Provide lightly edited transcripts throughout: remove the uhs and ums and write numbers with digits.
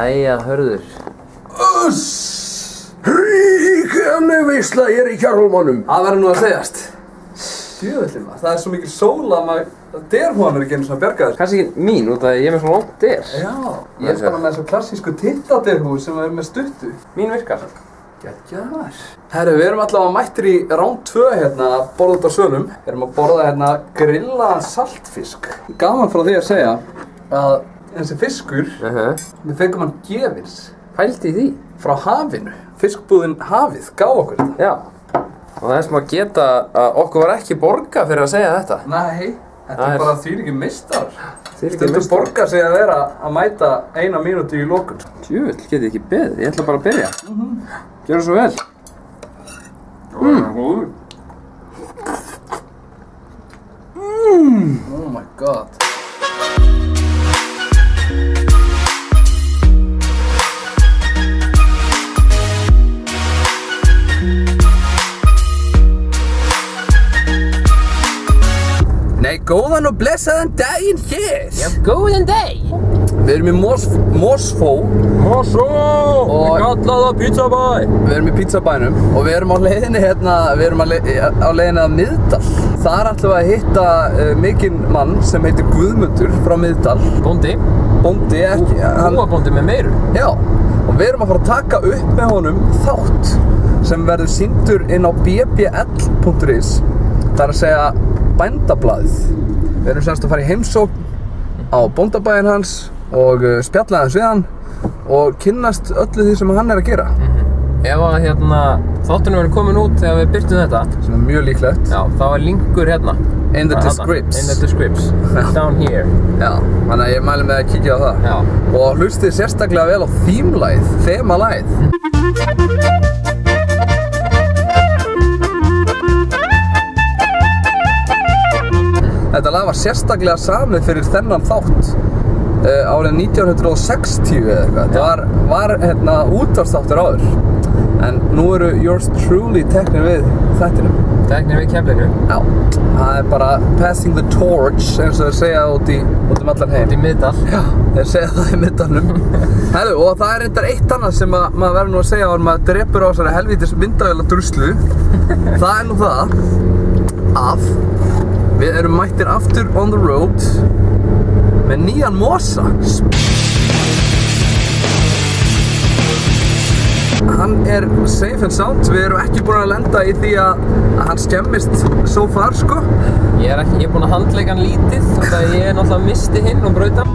Jæja, Hörður. Ríkjandi veisla hér í Kjarhólmanum. Það verður nú að segjast. Djöfullinn maður, það er svo mikil sól að derhúan er ekki einu svona bjargaður. Kannski ekki mín, út af að ég er með svona langt der. Já, ég er bara með svo klassísku tittaderhú sem er með stuttu. Mín virkar. Geggjað maður. Herru, við erum allavega mættir í round 2 hérna að borða út á sölum. Við erum að borða hérna grillaðan saltfisk. Gaman frá því að segja að þessi fiskur, við fengum hann gefins. Pældi í því? Frá hafinu. Fiskbúðin Hafið gaf okkur þetta. Já. Og það er sem að geta að okkur var ekki borgað fyrir að segja þetta. Nei, þetta er bara þvílíkir meistar. Stundum borgar sig að vera að mæta 1 mínútu í lokun. Djöfull, getið ekki beðið. Ég ætla bara að byrja. Gjörðu svo vel. Oh my god. Nei, góðan og blessaðan daginn hér! Já, góðan dag! Við erum í Mosfó. Mosfó! Og kallaða pizzabæ! Við erum í pizzabænum og við erum á leiðinni hérna, á leiðinni að Miðdal. Þar ætlum við að hitta mikinn mann sem heitir Guðmundur frá Miðdal. Bóndi. Bóndi, ekki. Kúabóndi með meiru. Já, og við erum að fara að taka upp með honum þátt sem verður sýndur inn á bbl.is. Það er að segja bændablaðið. Við erum semst að fara í heimsókn á bóndabæinn hans og spjalla aðeins við hann og kynnast öllu því sem hann er að gera. Ef að þáttunum verður komin út þegar við birtum þetta, sem er mjög líklegt. Já, þá er linkur hérna. In the description. In the description. Down here. Já, þannig að ég mæli með að kíkja á það. Já. Og hlustið sérstaklega vel á þemalagið. Þetta lag var sérstaklega samið fyrir þennan þátt árið 1960 eða eitthvað. Þetta var útvarpsþáttur áður. En nú eru yours truly teknir við þættinum. Teknir við keflinu? Já. Það er bara passing the torch eins og þeir segja út um allan heim. Út í Miðdal? Já, þeir segja það í Miðdalnum. Herru, og það er reyndar eitt annað sem maður verður nú að segja áður maður drepur á þessari helvítis myndavélar druslu. Það er nú það að við erum mættir aftur on the road með nýjan mosa. Hann er safe and sound. Við erum ekki búin að lenda í því að hann skemmist so far, sko. Ég er búin að handleika hann lítið, þannig að ég náttúrulega misti hinn og braut hann.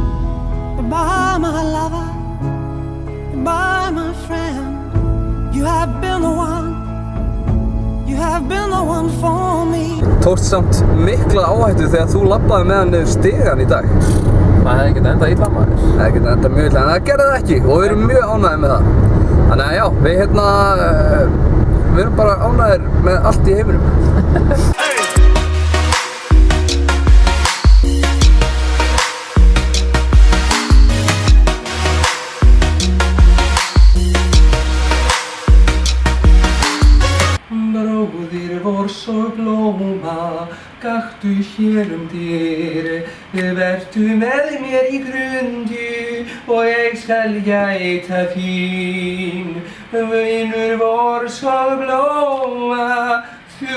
Goodbye, my lover. Goodbye, my friend. You have been the one. You have been the one for me. Tókst samt mikla áhættu þegar þú labbaði með hann niður stigann í dag. Það hefði getað endað illa maður. Það hefði getað endað mjög illa, en það gerði það ekki og við erum mjög ánægðir með það. Þannig að já, við erum bara ánægðir með allt í heiminum. Bróðir vor svo blóma, gakktu hér dyr, vertu með mér í grundu og ég skal gæta þín. Vinur vor svo blóma, þú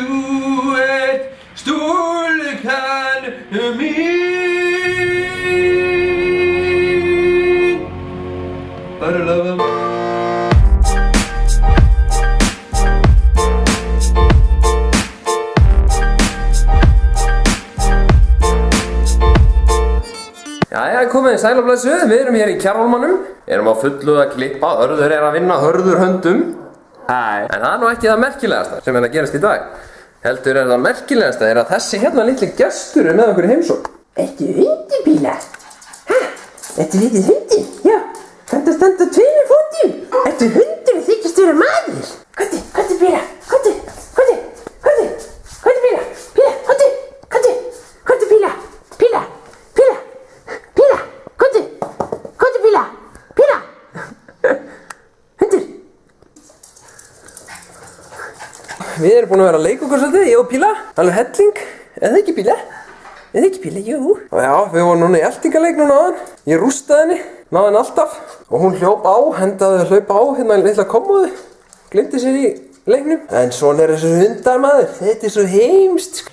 ert stúlkan mín. Bara lofa. Jæja, komið sæl og blessuð, við erum hér í Kjarhólmanum. Erum á fullu að klippa, Hörður er að vinna Hörður höndum. Hæ. En það er nú ekki það merkilegasta sem er að gerast í dag. Heldur það merkilegasta er að þessi hérna litli gestur er með okkur í heimsókn. Ertu hundubíla? Hæ? Ertu litið hundur? Já. Þetta standa á 2 fótum. Ertu hundur og þykist vera maður? Komdu Bíla, komdu Bíla. Bíla, komdu Bíla. Hundur. Við erum búin að vera að leika okkur svolítið, ég og Píla. Alveg helling. Eða ekki Píla? Jú. Og já, við vorum núna í eltingaleik núna áðan. Ég rústaði henni, náði henni alltaf. og hún hljóp á, hendaði hlaupa á hérna litla kommóðu, glimti sér í leiknum. En svona er þessu hundar maður, þetta er svo heimst.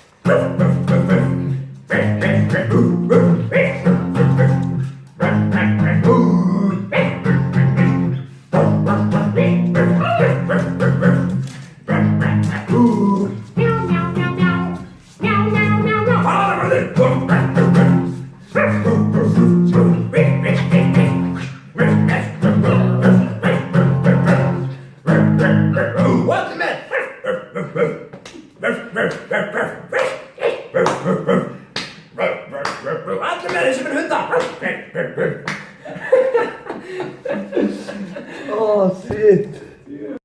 Allir með þessi minn hundar.